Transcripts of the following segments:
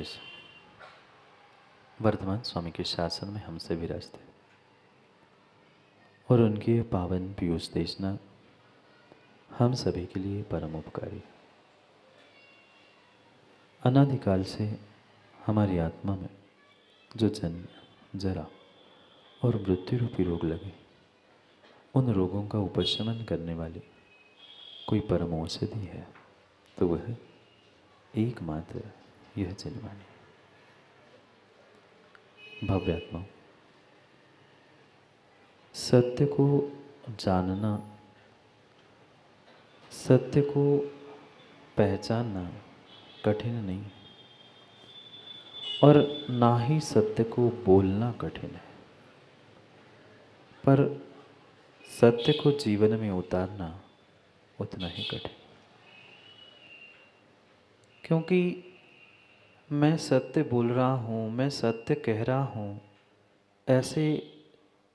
महाराज वर्धमान स्वामी के शासन में हमसे विराजते और उनकी पावन पीयूष देशना हम सभी के लिए परम उपकारी। अनादिकाल से हमारी आत्मा में जो जन्म जरा और मृत्यु रूपी रोग लगे, उन रोगों का उपशमन करने वाली कोई परम औषधि है तो वह एकमात्र यह जनवाणी। भव्यात्मा, सत्य को जानना, सत्य को पहचानना कठिन नहीं और ना ही सत्य को बोलना कठिन है, पर सत्य को जीवन में उतारना उतना ही कठिन। क्योंकि मैं सत्य बोल रहा हूँ, मैं सत्य कह रहा हूँ, ऐसे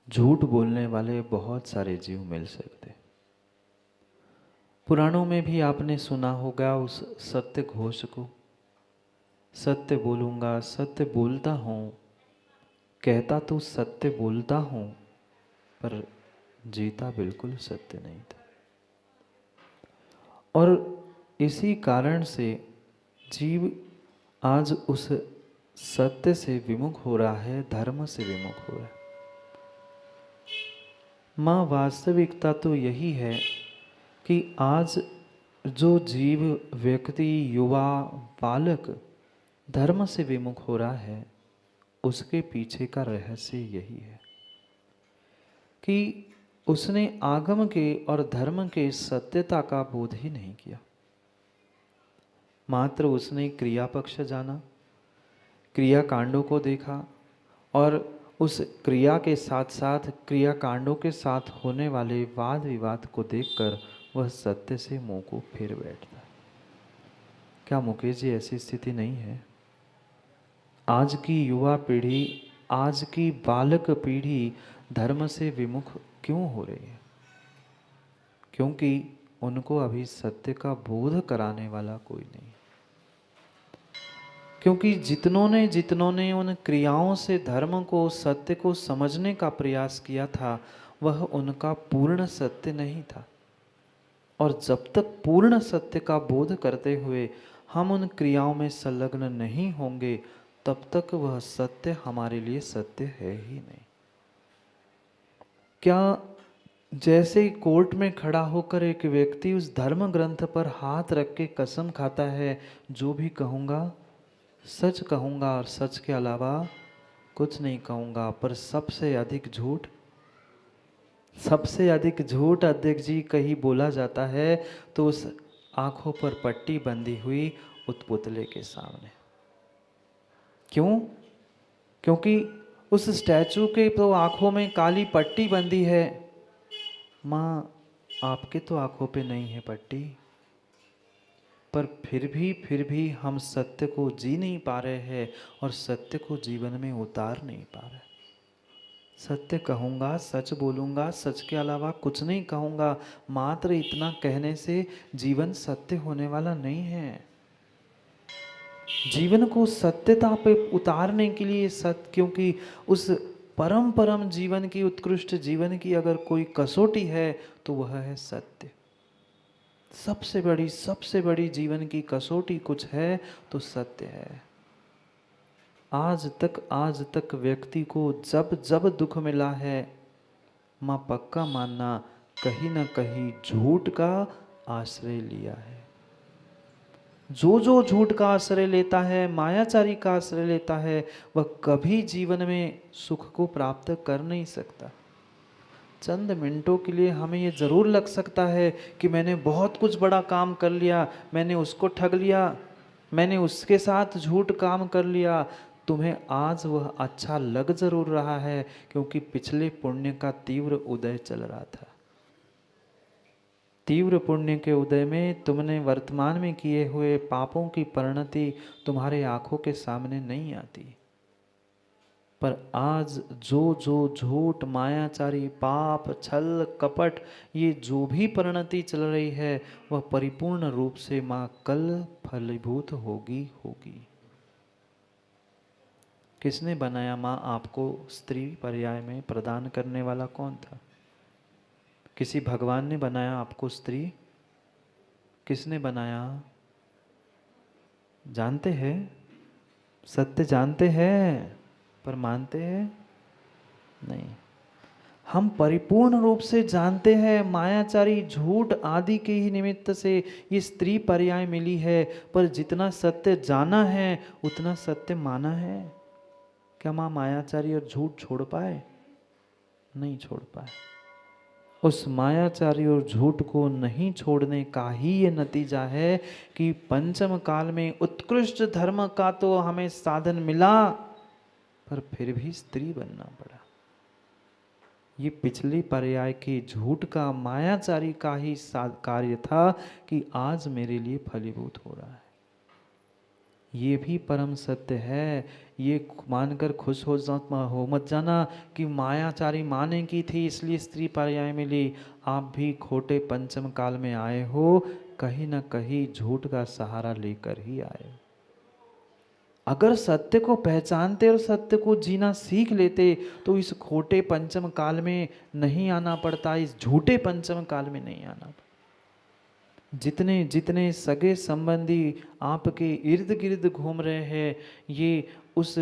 झूठ बोलने वाले बहुत सारे जीव मिल सकते। पुराणों में भी आपने सुना होगा उस सत्य घोष को, सत्य बोलूँगा, सत्य बोलता हूँ, कहता तो सत्य बोलता हूँ, पर जीता बिल्कुल सत्य नहीं था। और इसी कारण से जीव आज उस सत्य से विमुख हो रहा है, धर्म से विमुख हो रहा है। माँ, वास्तविकता तो यही है कि आज जो जीव, व्यक्ति, युवा, बालक धर्म से विमुख हो रहा है, उसके पीछे का रहस्य यही है कि उसने आगम के और धर्म के सत्यता का बोध ही नहीं किया। मात्र उसने क्रिया पक्ष जाना, क्रिया कांडों को देखा और उस क्रिया के साथ साथ क्रिया कांडों के साथ होने वाले वाद विवाद को देखकर वह सत्य से मुंह को फेर बैठता। क्या मुकेश जी ऐसी स्थिति नहीं है? आज की युवा पीढ़ी, आज की बालक पीढ़ी धर्म से विमुख क्यों हो रही है? क्योंकि उनको अभी सत्य का बोध कराने वाला कोई नहीं। क्योंकि जितनों ने उन क्रियाओं से धर्म को, सत्य को समझने का प्रयास किया था, वह उनका पूर्ण सत्य नहीं था। और जब तक पूर्ण सत्य का बोध करते हुए हम उन क्रियाओं में संलग्न नहीं होंगे, तब तक वह सत्य हमारे लिए सत्य है ही नहीं। क्या जैसे कोर्ट में खड़ा होकर एक व्यक्ति उस धर्म ग्रंथ पर हाथ रख के कसम खाता है, जो भी कहूँगा सच कहूँगा और सच के अलावा कुछ नहीं कहूँगा, पर सबसे अधिक झूठ अध्यक्ष जी कहीं बोला जाता है तो उस आंखों पर पट्टी बंधी हुई उस पुतले के सामने। क्यों? क्योंकि उस स्टैचू के तो आंखों में काली पट्टी बंधी है। माँ, आपके तो आंखों पे नहीं है पट्टी, पर फिर भी हम सत्य को जी नहीं पा रहे हैं और सत्य को जीवन में उतार नहीं पा रहे। सत्य कहूँगा, सच बोलूँगा, सच के अलावा कुछ नहीं कहूँगा, मात्र इतना कहने से जीवन सत्य होने वाला नहीं है। जीवन को सत्यता पे उतारने के लिए क्योंकि उस परम जीवन की, उत्कृष्ट जीवन की अगर कोई कसौटी है तो वह है सत्य। सबसे बड़ी जीवन की कसौटी कुछ है तो सत्य है। आज तक व्यक्ति को जब दुख मिला है, माँ पक्का मानना कहीं ना कहीं झूठ का आश्रय लिया है। जो झूठ का आश्रय लेता है, मायाचारी का आश्रय लेता है, वह कभी जीवन में सुख को प्राप्त कर नहीं सकता। चंद मिनटों के लिए हमें ये जरूर लग सकता है कि मैंने बहुत कुछ बड़ा काम कर लिया, मैंने उसको ठग लिया, मैंने उसके साथ झूठ काम कर लिया। तुम्हें आज वह अच्छा लग जरूर रहा है क्योंकि पिछले पुण्य का तीव्र उदय चल रहा था। तीव्र पुण्य के उदय में तुमने वर्तमान में किए हुए पापों की परिणति तुम्हारे आंखों के सामने नहीं आती। पर आज जो झूठ, मायाचारी, पाप, छल, कपट, ये जो भी परिणति चल रही है, वह परिपूर्ण रूप से माँ कल फलीभूत होगी। किसने बनाया माँ आपको स्त्री पर्याय में प्रदान करने वाला कौन था? किसी भगवान ने बनाया आपको स्त्री? किसने बनाया? जानते हैं? सत्य जानते हैं पर मानते हैं नहीं। हम परिपूर्ण रूप से जानते हैं मायाचारी झूठ आदि के ही निमित्त से ये स्त्री पर्याय मिली है, पर जितना सत्य जाना है उतना सत्य माना है। क्या माँ मायाचारी और झूठ छोड़ पाए? नहीं छोड़ पाए। उस मायाचारी और झूठ को नहीं छोड़ने का ही ये नतीजा है कि पंचम काल में उत्कृष्ट धर्म का तो हमें साधन मिला, पर फिर भी स्त्री बनना पड़ा। ये पिछली पर्याय के झूठ का मायाचारी का ही कार्य था कि आज मेरे लिए फलीभूत हो रहा है। ये भी परम सत्य है। ये मानकर खुश हो मत जाना कि मायाचारी माने की थी इसलिए स्त्री पर्याय मिली। आप भी खोटे पंचम काल में आए हो, कहीं ना कहीं झूठ का सहारा लेकर ही आए हो। अगर सत्य को पहचानते और सत्य को जीना सीख लेते तो इस खोटे पंचम काल में नहीं आना पड़ता, इस झूठे पंचम काल में नहीं आना पड़ता। जितने जितने सगे संबंधी आपके इर्द गिर्द घूम रहे हैं, ये उस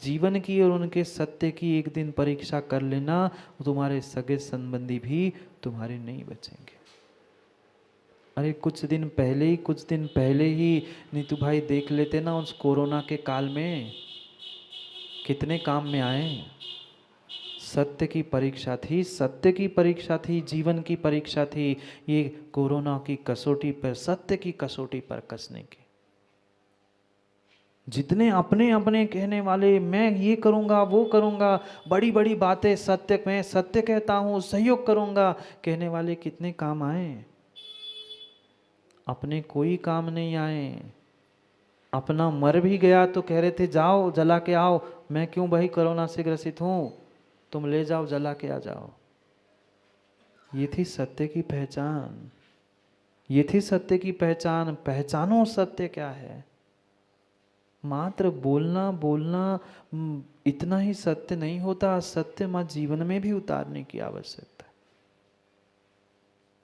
जीवन की और उनके सत्य की एक दिन परीक्षा कर लेना, तुम्हारे सगे संबंधी भी तुम्हारे नहीं बचेंगे। अरे कुछ दिन पहले ही नीतू भाई देख लेते ना, उस कोरोना के काल में कितने काम में आए। सत्य की परीक्षा थी, सत्य की परीक्षा थी, जीवन की परीक्षा थी। ये कोरोना की कसौटी पर, सत्य की कसौटी पर कसने की। जितने अपने अपने कहने वाले, मैं ये करूंगा वो करूंगा, बड़ी बड़ी बातें, सत्य मैं सत्य कहता हूं, सहयोग करूंगा कहने वाले कितने काम आए? अपने कोई काम नहीं आए। अपना मर भी गया तो कह रहे थे जाओ जला के आओ, मैं क्यों भाई कोरोना से ग्रसित हूं, तुम ले जाओ जला के आ जाओ। ये थी सत्य की पहचान, ये थी सत्य की पहचान। पहचानो सत्य क्या है। मात्र बोलना बोलना इतना ही सत्य नहीं होता, सत्य मां जीवन में भी उतारने की आवश्यकता है।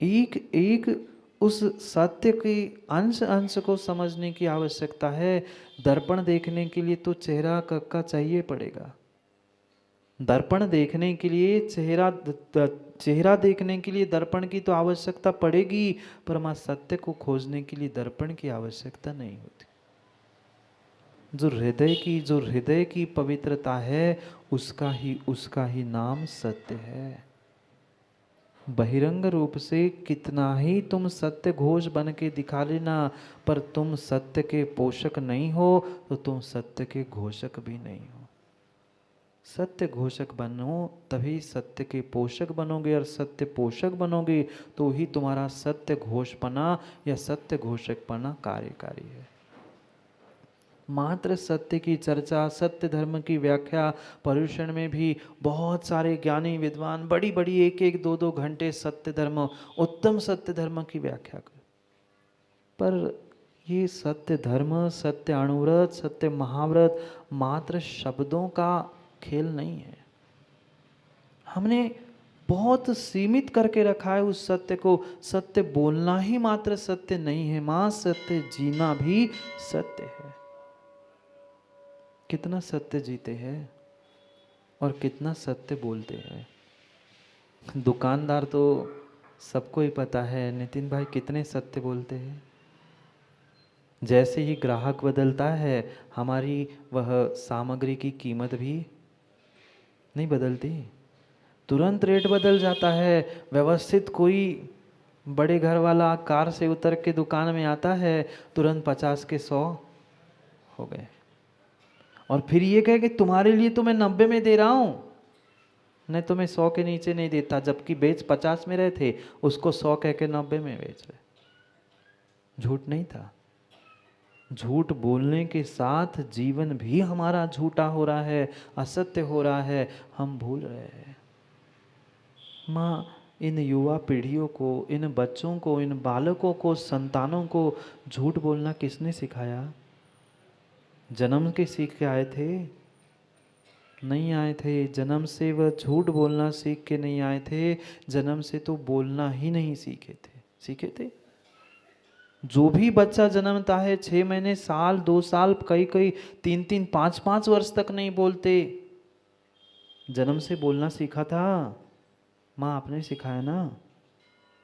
एक एक उस सत्य के अंश अंश को समझने की आवश्यकता है। दर्पण देखने के लिए तो चेहरा का चाहिए पड़ेगा। दर्पण देखने के लिए चेहरा देखने के लिए दर्पण की तो आवश्यकता पड़ेगी, पर मां सत्य को खोजने के लिए दर्पण की आवश्यकता नहीं होती। जो हृदय की पवित्रता है उसका ही नाम सत्य है। बहिरंग रूप से कितना ही तुम सत्य घोष बन के दिखा लेना, पर तुम सत्य के पोषक नहीं हो तो तुम सत्य के घोषक भी नहीं हो। सत्य घोषक बनो तभी सत्य के पोषक बनोगे, और सत्य पोषक बनोगे तो ही तुम्हारा सत्य घोषपना या सत्य घोषकपना कार्यकारी है। मात्र सत्य की चर्चा, सत्य धर्म की व्याख्या, पर्युषण में भी बहुत सारे ज्ञानी विद्वान बड़ी बड़ी एक एक दो दो घंटे सत्य धर्म, उत्तम सत्य धर्म की व्याख्या कर, पर ये सत्य धर्म, सत्य अणुव्रत, सत्य महाव्रत मात्र शब्दों का खेल नहीं है। हमने बहुत सीमित करके रखा है उस सत्य को। सत्य बोलना ही मात्र सत्य नहीं है मां, सत्य जीना भी सत्य है। कितना सत्य जीते हैं और कितना सत्य बोलते हैं। दुकानदार तो सबको ही पता है नितिन भाई कितने सत्य बोलते हैं। जैसे ही ग्राहक बदलता है हमारी वह सामग्री की कीमत भी नहीं बदलती, तुरंत रेट बदल जाता है। व्यवस्थित कोई बड़े घर वाला कार से उतर के दुकान में आता है, तुरंत 50 के 100 हो गए, और फिर ये कहे कि तुम्हारे लिए तो मैं 90 में दे रहा हूं, नहीं तो मैं 100 के नीचे नहीं देता, जबकि बेच 50 में रहे थे, उसको 100 कह के 90 में बेच रहे। झूठ नहीं था। झूठ बोलने के साथ जीवन भी हमारा झूठा हो रहा है, असत्य हो रहा है, हम भूल रहे हैं। माँ इन युवा पीढ़ियों को, इन बच्चों को, इन बालकों को, संतानों को झूठ बोलना किसने सिखाया? जन्म के सीख के आए थे? नहीं आए थे। जन्म से वह झूठ बोलना सीख के नहीं आए थे, जन्म से तो बोलना ही नहीं सीखे थे। जो भी बच्चा जन्मता है 6 महीने, साल, 2 साल, कई कई 3-3, 5-5 वर्ष तक नहीं बोलते। जन्म से बोलना सीखा था, माँ आपने सिखाया ना।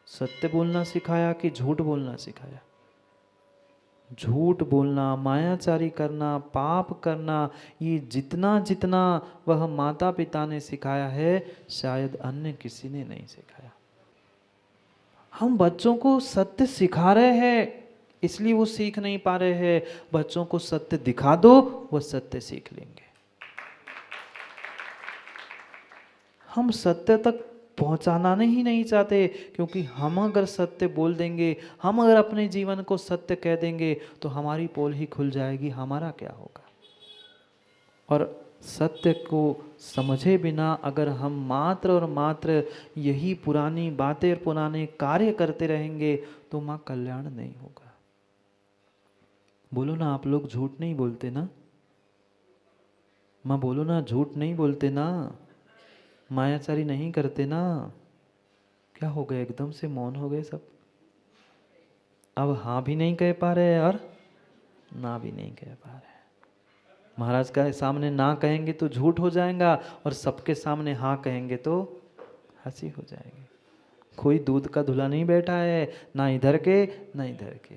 सत्य बोलना सिखाया कि झूठ बोलना सिखाया? झूठ बोलना, मायाचारी करना, पाप करना, ये जितना जितना वह माता पिता ने सिखाया है, शायद अन्य किसी ने नहीं सिखाया। हम बच्चों को सत्य सिखा रहे हैं, इसलिए वो सीख नहीं पा रहे हैं। बच्चों को सत्य दिखा दो, वो सत्य सीख लेंगे। हम सत्य तक पहुंचाना ही नहीं चाहते, क्योंकि हम अगर सत्य बोल देंगे, हम अगर अपने जीवन को सत्य कह देंगे, तो हमारी पोल ही खुल जाएगी, हमारा क्या होगा। और सत्य को समझे बिना अगर हम मात्र और मात्र यही पुरानी बातें और पुराने कार्य करते रहेंगे, तो माँ कल्याण नहीं होगा। बोलो ना, आप लोग झूठ नहीं बोलते ना? माँ बोलो ना, झूठ नहीं बोलते ना? मायाचारी नहीं करते ना? क्या हो गया, एकदम से मौन हो गए सब? अब हाँ भी नहीं कह पा रहे और ना भी नहीं कह पा रहे। महाराज का सामने ना कहेंगे तो झूठ हो जाएगा, और सबके सामने हाँ कहेंगे तो हंसी हो जाएगी। कोई दूध का धुला नहीं बैठा है, ना इधर के ना इधर के।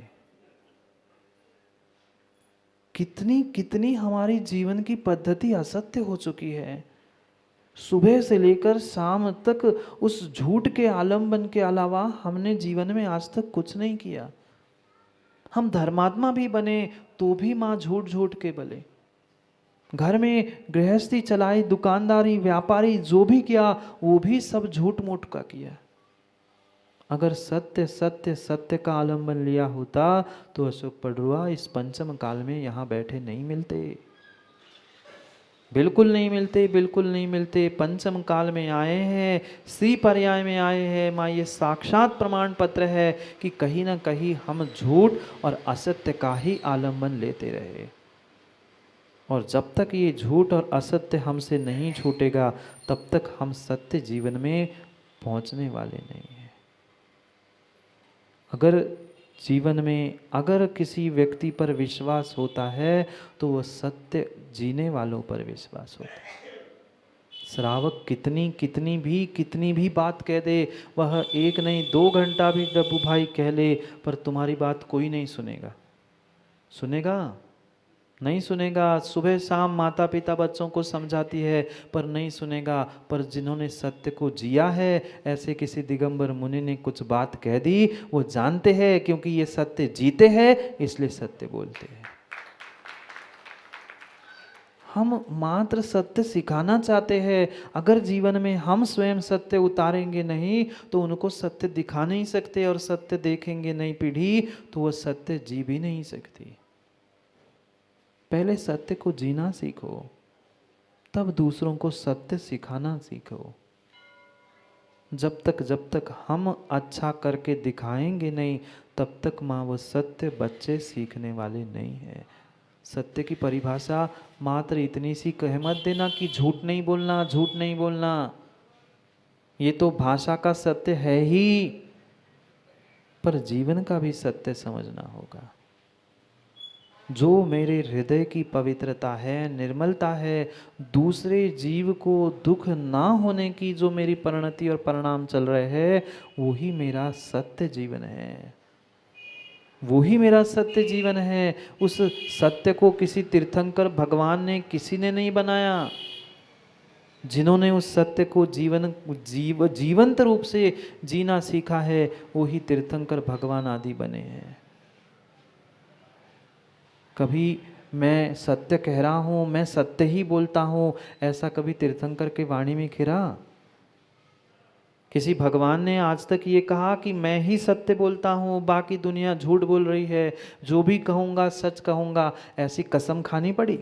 कितनी कितनी हमारी जीवन की पद्धति असत्य हो चुकी है। सुबह से लेकर शाम तक उस झूठ के आलम्बन के अलावा हमने जीवन में आज तक कुछ नहीं किया। हम धर्मात्मा भी बने तो भी माँ झूठ झूठ के बले। घर में गृहस्थी चलाई, दुकानदारी, व्यापारी जो भी किया, वो भी सब झूठ मूठ का किया। अगर सत्य सत्य सत्य का आलम्बन लिया होता तो अशोक पडरुआ इस पंचम काल में यहाँ बैठे नहीं मिलते। बिल्कुल नहीं मिलते, बिल्कुल नहीं मिलते। पंचम काल में आए हैं, श्री पर्याय में आए हैं। माँ ये साक्षात प्रमाण पत्र है कि कहीं ना कहीं हम झूठ और असत्य का ही आलम्बन लेते रहे, और जब तक ये झूठ और असत्य हमसे नहीं छूटेगा, तब तक हम सत्य जीवन में पहुंचने वाले नहीं हैं। अगर जीवन में अगर किसी व्यक्ति पर विश्वास होता है, तो वह सत्य जीने वालों पर विश्वास होता है। श्रावक कितनी भी बात कह दे, वह 1 नहीं 2 घंटा भी डब्बू भाई कह ले, पर तुम्हारी बात कोई नहीं सुनेगा। सुनेगा? नहीं सुनेगा। सुबह शाम माता पिता बच्चों को समझाती है, पर नहीं सुनेगा। पर जिन्होंने सत्य को जिया है, ऐसे किसी दिगंबर मुनि ने कुछ बात कह दी, वो जानते हैं, क्योंकि ये सत्य जीते हैं, इसलिए सत्य बोलते हैं। हम मात्र सत्य सिखाना चाहते हैं। अगर जीवन में हम स्वयं सत्य उतारेंगे नहीं, तो उनको सत्य दिखा नहीं सकते, और सत्य देखेंगे नहीं पीढ़ी, तो वह सत्य जी भी नहीं सकती। पहले सत्य को जीना सीखो, तब दूसरों को सत्य सिखाना सीखो। जब तक हम अच्छा करके दिखाएंगे नहीं, तब तक माँ वो सत्य बच्चे सीखने वाले नहीं है। सत्य की परिभाषा मात्र इतनी सी कह मत देना कि झूठ नहीं बोलना, झूठ नहीं बोलना। ये तो भाषा का सत्य है ही, पर जीवन का भी सत्य समझना होगा। जो मेरे हृदय की पवित्रता है, निर्मलता है, दूसरे जीव को दुख ना होने की जो मेरी परिणति और परिणाम चल रहे हैं, वही मेरा सत्य जीवन है। वही मेरा सत्य जीवन है। उस सत्य को किसी तीर्थंकर भगवान ने, किसी ने नहीं बनाया। जिन्होंने उस सत्य को जीवंत रूप से जीना सीखा है, वही तीर्थंकर भगवान आदि बने हैं। कभी मैं सत्य कह रहा हूँ, मैं सत्य ही बोलता हूँ, ऐसा कभी तीर्थंकर के वाणी में खिरा? किसी भगवान ने आज तक ये कहा कि मैं ही सत्य बोलता हूँ, बाकी दुनिया झूठ बोल रही है, जो भी कहूँगा सच कहूँगा? ऐसी कसम खानी पड़ी?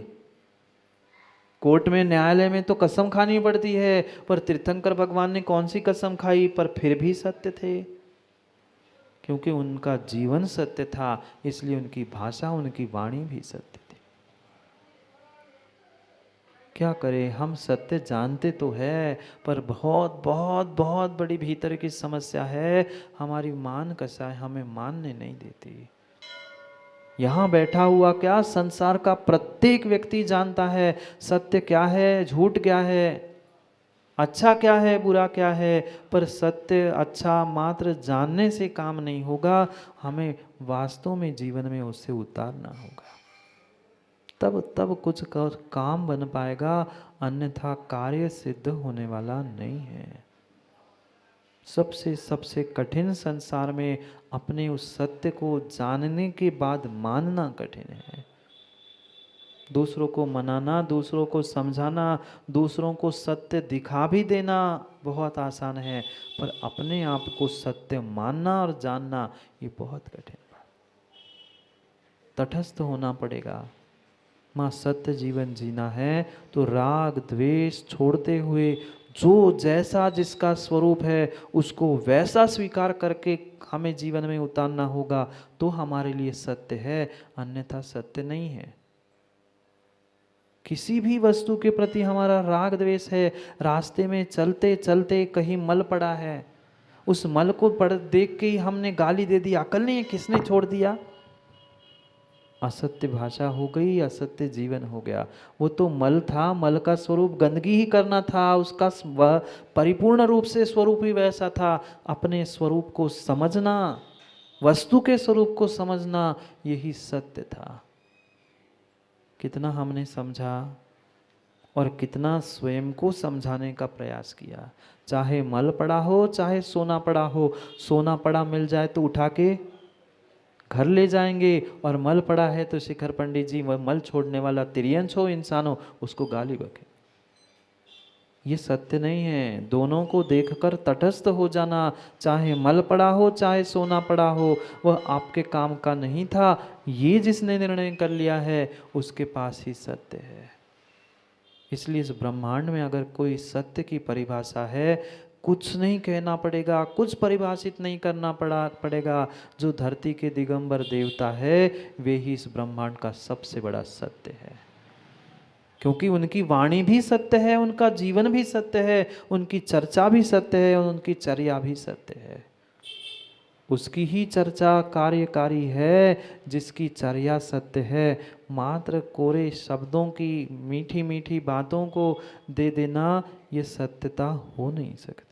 कोर्ट में, न्यायालय में तो कसम खानी पड़ती है, पर तीर्थंकर भगवान ने कौन सी कसम खाई, पर फिर भी सत्य थे? क्योंकि उनका जीवन सत्य था, इसलिए उनकी भाषा, उनकी वाणी भी सत्य थी। क्या करें, हम सत्य जानते तो है, पर बहुत बहुत बहुत बड़ी भीतर की समस्या है, हमारी मान कसाय हमें मानने नहीं देती। यहाँ बैठा हुआ क्या, संसार का प्रत्येक व्यक्ति जानता है सत्य क्या है, झूठ क्या है, अच्छा क्या है, बुरा क्या है, पर सत्य अच्छा मात्र जानने से काम नहीं होगा, हमें वास्तव में जीवन में उससे उतारना होगा, तब तब कुछ काम बन पाएगा, अन्यथा कार्य सिद्ध होने वाला नहीं है। सबसे सबसे कठिन संसार में अपने उस सत्य को जानने के बाद मानना कठिन है। दूसरों को मनाना, दूसरों को समझाना, दूसरों को सत्य दिखा भी देना बहुत आसान है, पर अपने आप को सत्य मानना और जानना ये बहुत कठिन है। तटस्थ होना पड़ेगा। माँ सत्य जीवन जीना है तो राग द्वेष छोड़ते हुए जो जैसा जिसका स्वरूप है उसको वैसा स्वीकार करके हमें जीवन में उतारना होगा, तो हमारे लिए सत्य है, अन्यथा सत्य नहीं है। किसी भी वस्तु के प्रति हमारा राग द्वेष है, रास्ते में चलते चलते कहीं मल पड़ा है, उस मल को पढ़ देख के ही हमने गाली दे दी, अकल नहीं है, किसने छोड़ दिया, असत्य भाषा हो गई, असत्य जीवन हो गया। वो तो मल था, मल का स्वरूप गंदगी ही करना था, उसका परिपूर्ण रूप से स्वरूप ही वैसा था। अपने स्वरूप को समझना, वस्तु के स्वरूप को समझना, यही सत्य था। कितना हमने समझा और कितना स्वयं को समझाने का प्रयास किया। चाहे मल पड़ा हो, चाहे सोना पड़ा हो, सोना पड़ा मिल जाए तो उठा के घर ले जाएंगे, और मल पड़ा है तो शिखर पंडित जी वह मल छोड़ने वाला तिर्यंश हो, इंसान हो, उसको गाली बके। ये सत्य नहीं है। दोनों को देखकर तटस्थ हो जाना, चाहे मल पड़ा हो चाहे सोना पड़ा हो, वह आपके काम का नहीं था, ये जिसने निर्णय कर लिया है उसके पास ही सत्य है। इसलिए इस ब्रह्मांड में अगर कोई सत्य की परिभाषा है, कुछ नहीं कहना पड़ेगा, कुछ परिभाषित नहीं करना पड़ेगा। जो धरती के दिगंबर देवता है वे ही इस ब्रह्मांड का सबसे बड़ा सत्य है, क्योंकि उनकी वाणी भी सत्य है, उनका जीवन भी सत्य है, उनकी चर्चा भी सत्य है और उनकी चर्या भी सत्य है। उसकी ही चर्चा कार्यकारी है जिसकी चर्या सत्य है। मात्र कोरे शब्दों की मीठी मीठी बातों को दे देना ये सत्यता हो नहीं सकती।